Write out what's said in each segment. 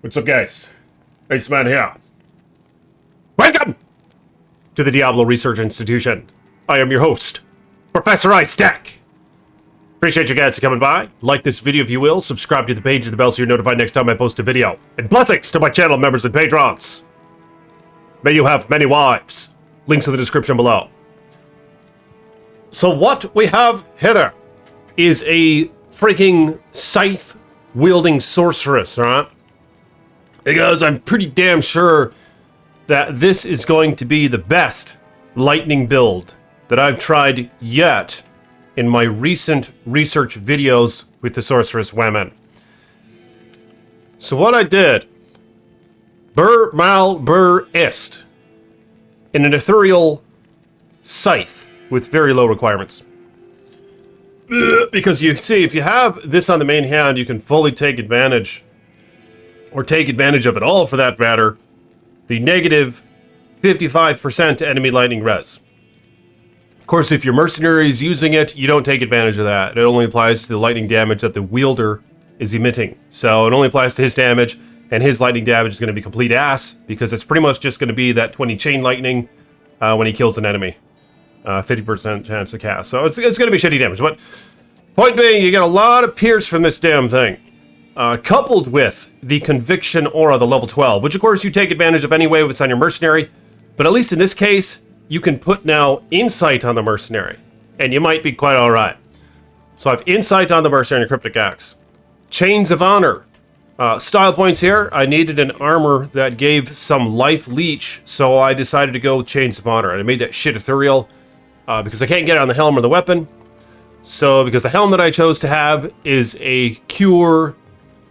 What's up, guys? Iceman here. Welcome to the Diablo Research Institution. I am your host, Professor Icedeck. Appreciate you guys coming by. Like this video if you will. Subscribe to the page and the bell so you're notified next time I post a video. And blessings to my channel members and patrons. May you have many wives. Links in the description below. So what we have here is a freaking scythe-wielding sorceress, right? Because I'm pretty damn sure that this is going to be the best lightning build that I've tried yet in my recent research videos with the sorceress women. So what I did, Bur Mal Bur Ist, in an ethereal scythe with very low requirements. Because you see, if you have this on the main hand, you can fully take advantage, or take advantage of it all for that matter, the negative 55% enemy lightning res. Of course, if your mercenary is using it, you don't take advantage of that. It only applies to the lightning damage that the wielder is emitting. So it only applies to his damage, and his lightning damage is going to be complete ass, because it's pretty much just going to be that 20 chain lightning when he kills an enemy. 50% chance to cast. So it's going to be shitty damage. But point being, you get a lot of pierce from this damn thing. Coupled with the Conviction Aura, the level 12, which of course you take advantage of anyway if it's on your mercenary, but at least in this case, you can put now Insight on the mercenary, and you might be quite alright. So I have Insight on the mercenary and Cryptic Axe. Chains of Honor. Style points here, I needed an armor that gave some life leech, so I decided to go with Chains of Honor, and I made that shit ethereal, because I can't get it on the helm or the weapon. So, because the helm that I chose to have is a Cure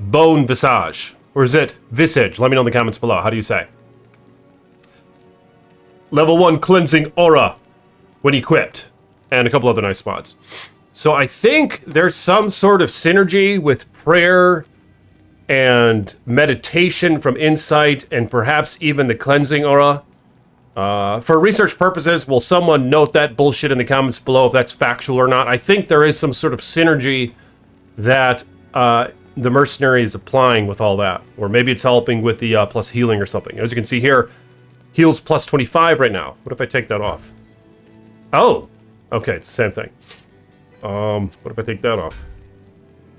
Bone Visage. Or is it Visage? Let me know in the comments below. How do you say? Level 1 Cleansing Aura when equipped. And a couple other nice spots. So I think there's some sort of synergy with prayer and meditation from Insight and perhaps even the Cleansing Aura. For research purposes, will someone note that bullshit in the comments below if that's factual or not? I think there is some sort of synergy that the mercenary is applying with all that. Or maybe it's helping with the plus healing or something. As you can see here, heals plus 25 right now. What if I take that off? Oh! Okay, it's the same thing. What if I take that off?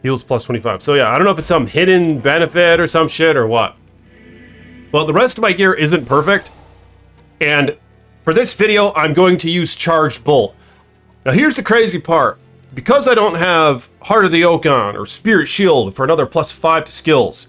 Heals plus 25. So yeah, I don't know if it's some hidden benefit or some shit or what. Well, the rest of my gear isn't perfect. And for this video, I'm going to use Charged Bolt. Now here's the crazy part. Because I don't have Heart of the Oak on, or Spirit Shield for another plus 5 to skills,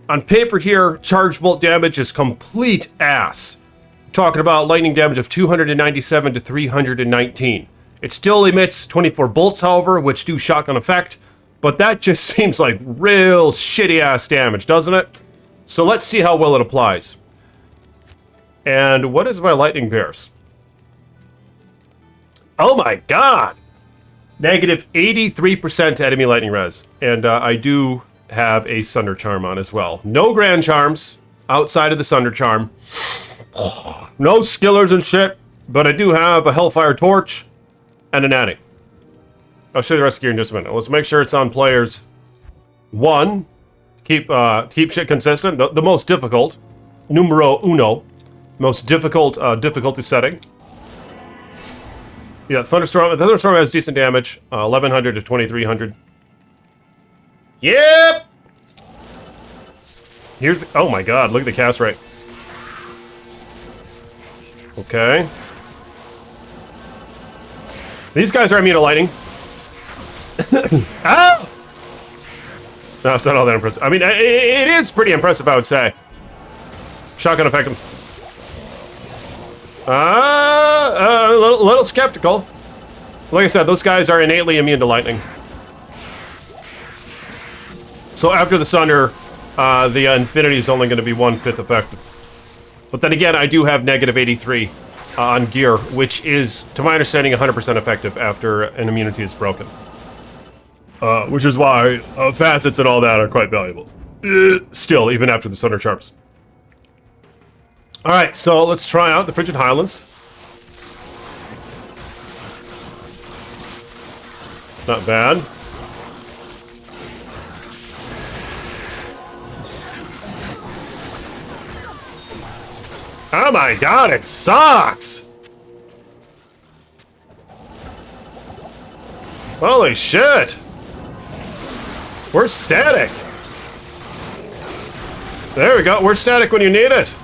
on paper here, Charged Bolt damage is complete ass. I'm talking about lightning damage of 297 to 319. It still emits 24 bolts, however, which do shotgun effect, but that just seems like real shitty ass damage, doesn't it? So let's see how well it applies. And what is my lightning pierce? Oh my god! Negative 83% enemy lightning res. And I do have a Sunder Charm on as well. No Grand Charms outside of the Sunder Charm. No Skillers and shit. But I do have a Hellfire Torch and a Nanny. I'll show you the rest of the gear in just a minute. Let's make sure it's on players 1. Keep shit consistent. The most difficult. Numero uno. Most difficult difficulty setting. Yeah, Thunderstorm. The Thunderstorm has decent damage. 1100 to 2300. Yep! Here's the, oh my god, look at the cast rate. Okay. These guys are immune to lightning. Ah! No, it's not all that impressive. I mean, it is pretty impressive, I would say. Shotgun effect him. A little skeptical. Like I said, those guys are innately immune to lightning. So after the Sunder, the Infinity is only going to be 1/5 effective. But then again, I do have negative 83 on gear, which is, to my understanding, 100% effective after an immunity is broken. Which is why facets and all that are quite valuable. Still, even after the Sunder Charms. Alright, so let's try out the Frigid Highlands. Not bad. Oh my god, it sucks! Holy shit! We're static! There we go, we're static when you need it!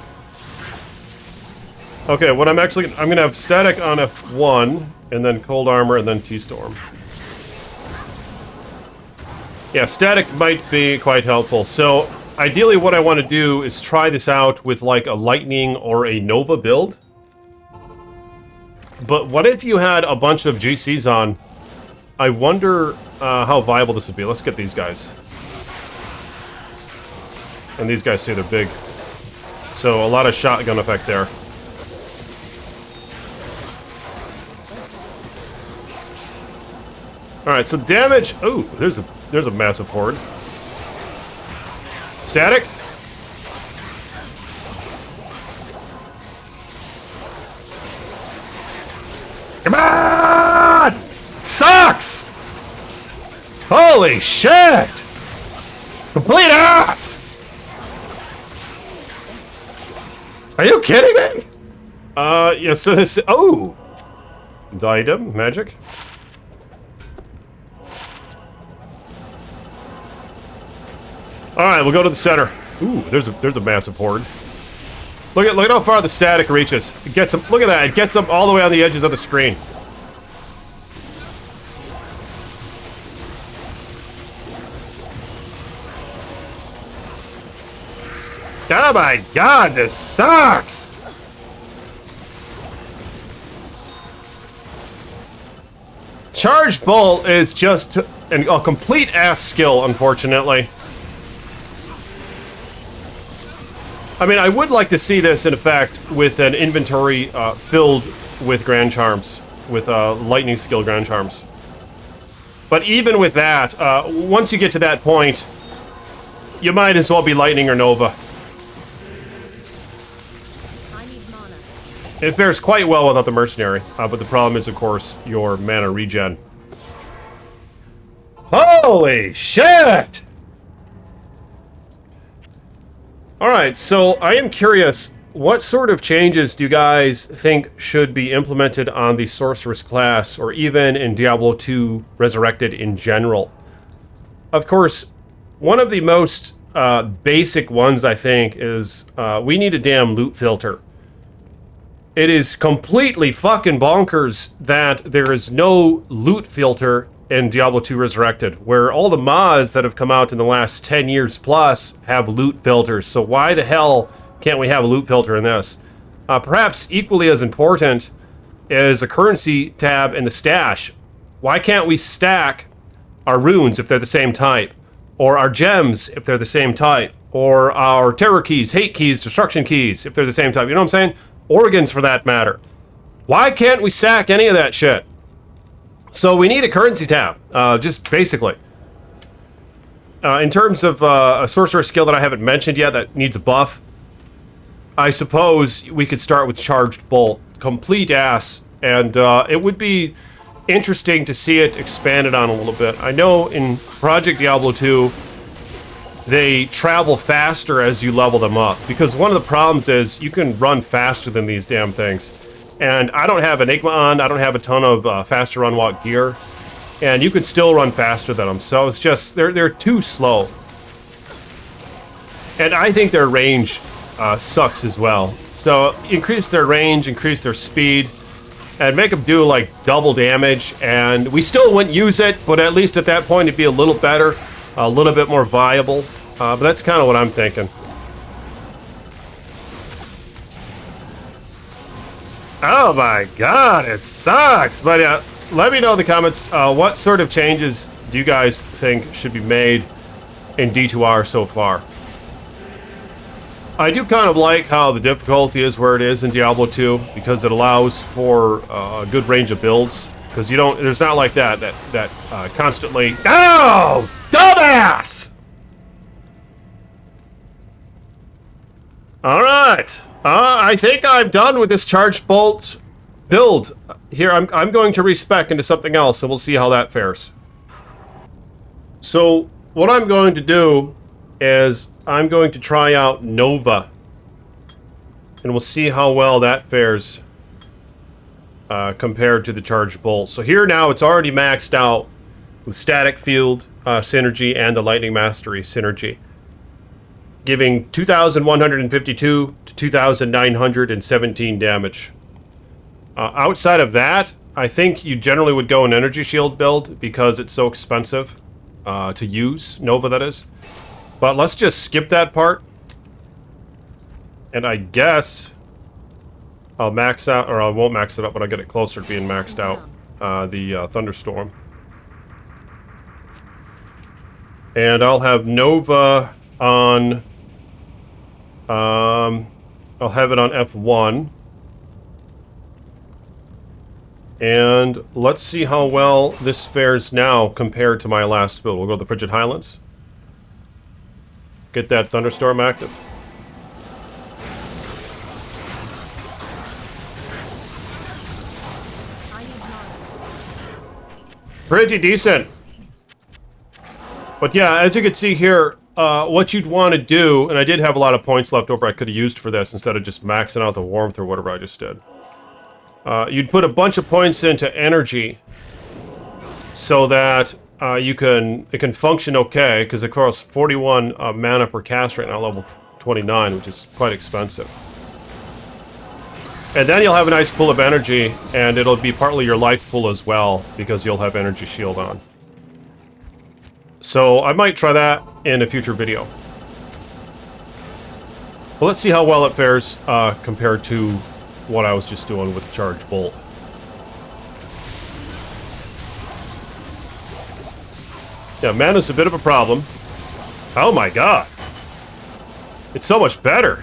Okay, what I'm gonna have static on F1, and then cold armor, and then T-storm. Yeah, static might be quite helpful. So, ideally what I want to do is try this out with like a lightning or a Nova build. But what if you had a bunch of GCs on? I wonder how viable this would be. Let's get these guys. And these guys too, they're big. So a lot of shotgun effect there. Alright, so damage... Ooh, there's a massive horde. Static. Come on! It sucks! Holy shit! Complete ass! Are you kidding me? Yeah, so this... Oh! Diadem, magic. Alright, we'll go to the center. Ooh, there's a massive horde. Look at how far the static reaches. It gets them, look at that, it gets them all the way on the edges of the screen. Oh my god, this sucks! Charged Bolt is just a complete ass skill, unfortunately. I mean, I would like to see this in effect with an inventory filled with Grand Charms, with lightning skill Grand Charms. But even with that, once you get to that point, you might as well be lightning or Nova. It fares quite well without the mercenary, but the problem is, of course, your mana regen. Holy shit! Alright, so I am curious, what sort of changes do you guys think should be implemented on the Sorceress class, or even in Diablo 2 Resurrected in general? Of course, one of the most basic ones, I think, is we need a damn loot filter. It is completely fucking bonkers that there is no loot filter in Diablo 2 Resurrected, where all the mods that have come out in the last 10 years plus have loot filters. So why the hell can't we have a loot filter in this? Perhaps equally as important is a currency tab in the stash. Why can't we stack our runes if they're the same type? Or our gems if they're the same type? Or our terror keys, hate keys, destruction keys if they're the same type? You know what I'm saying? Organs for that matter. Why can't we stack any of that shit? So we need a currency tab, just basically. In terms of a sorcerer skill that I haven't mentioned yet that needs a buff, I suppose we could start with Charged Bolt. Complete ass, and it would be interesting to see it expanded on a little bit. I know in Project Diablo 2, they travel faster as you level them up, because one of the problems is you can run faster than these damn things. And I don't have Enigma on, I don't have a ton of faster run walk gear, and you could still run faster than them, so it's just, they're too slow. And I think their range sucks as well. So increase their range, increase their speed, and make them do like double damage, and we still wouldn't use it, but at least at that point it'd be a little better, a little bit more viable, but that's kind of what I'm thinking. Oh my god, it sucks! But let me know in the comments, what sort of changes do you guys think should be made in D2R so far? I do kind of like how the difficulty is where it is in Diablo 2, because it allows for a good range of builds. Because you don't, there's not like that constantly, oh, dumbass! Alright. I think I'm done with this Charged Bolt build. Here, I'm going to respec into something else, and we'll see how that fares. So, what I'm going to do is I'm going to try out Nova And we'll see how well that fares compared to the charged bolt. So here now it's already maxed out with static field synergy and the lightning mastery synergy, giving 2,152 to 2,917 damage. Outside of that, I think you generally would go an energy shield build because it's so expensive to use, Nova that is. But let's just skip that part. And I guess I'll max out, or I won't max it up, but I'll get it closer to being maxed out. The Thunderstorm. And I'll have Nova on... I'll have it on F1. And let's see how well this fares now compared to my last build. We'll go to the Frigid Highlands. Get that Thunderstorm active. Pretty decent. But yeah, as you can see here, what you'd want to do, and I did have a lot of points left over I could have used for this instead of just maxing out the warmth or whatever I just did. You'd put a bunch of points into energy so that it can function okay, because of course 41 mana per cast right now, level 29, which is quite expensive. And then you'll have a nice pool of energy, and it'll be partly your life pool as well, because you'll have energy shield on. So I might try that in a future video. But let's see how well it fares compared to what I was just doing with the charged bolt. Yeah, mana's a bit of a problem. Oh my god. It's so much better.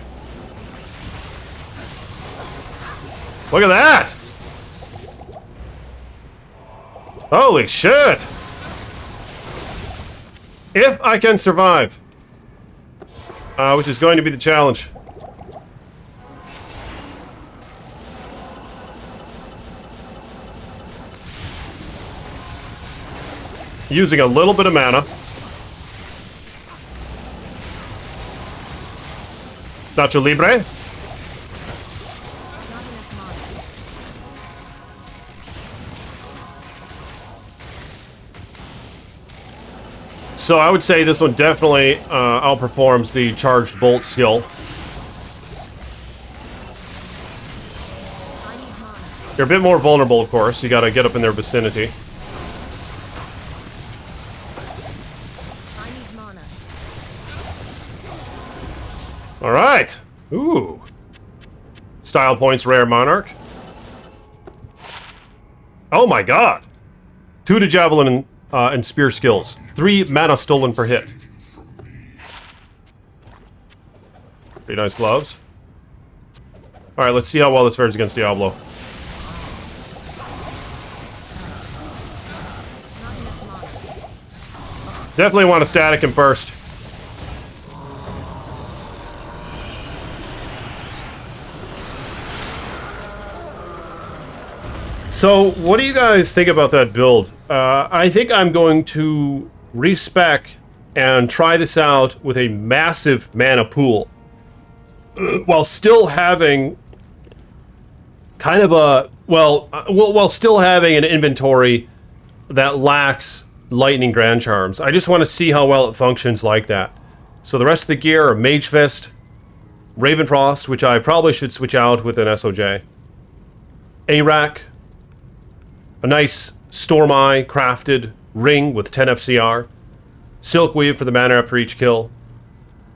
Look at that! Holy shit! If I can survive. Which is going to be the challenge. Using a little bit of mana. Nacho Libre. So I would say this one definitely outperforms the charged bolt skill. You're a bit more vulnerable, of course. You gotta get up in their vicinity. Alright! Ooh. Style points, rare monarch. Oh my god! 2 to javelin and spear skills. 3 mana stolen per hit. Pretty nice gloves. Alright, let's see how well this fares against Diablo. Definitely want to static him first. So, what do you guys think about that build? I think I'm going to respec and try this out with a massive mana pool, while still having kind of a, while still having an inventory that lacks lightning grand charms. I just want to see how well it functions like that. So the rest of the gear are Mage Fist, Ravenfrost, which I probably should switch out with an SOJ, Arak, a nice Storm Eye crafted ring with 10 FCR, Silkweave for the mana after each kill,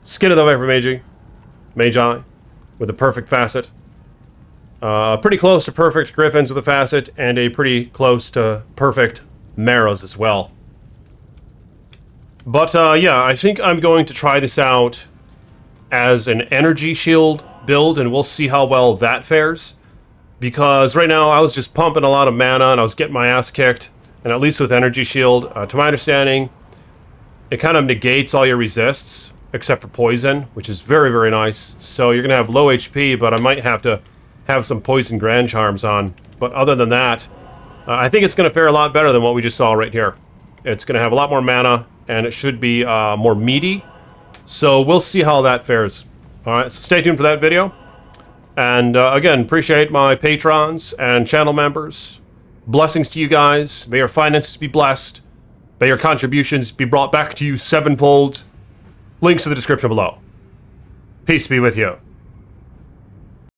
Skin of the Viper Magi with a perfect facet, pretty close to perfect Griffins with a facet, and a pretty close to perfect Maras as well. But yeah, I think I'm going to try this out as an energy shield build, and we'll see how well that fares. Because right now I was just pumping a lot of mana and I was getting my ass kicked. And at least with Energy Shield, to my understanding, it kind of negates all your resists, except for poison, which is very, very nice. So you're going to have low HP, but I might have to have some poison grand charms on. But other than that, I think it's going to fare a lot better than what we just saw right here. It's going to have a lot more mana, and it should be more meaty. So we'll see how that fares. Alright, so stay tuned for that video. And again, appreciate my patrons and channel members. Blessings to you guys. May your finances be blessed. May your contributions be brought back to you sevenfold. Links in the description below. Peace be with you.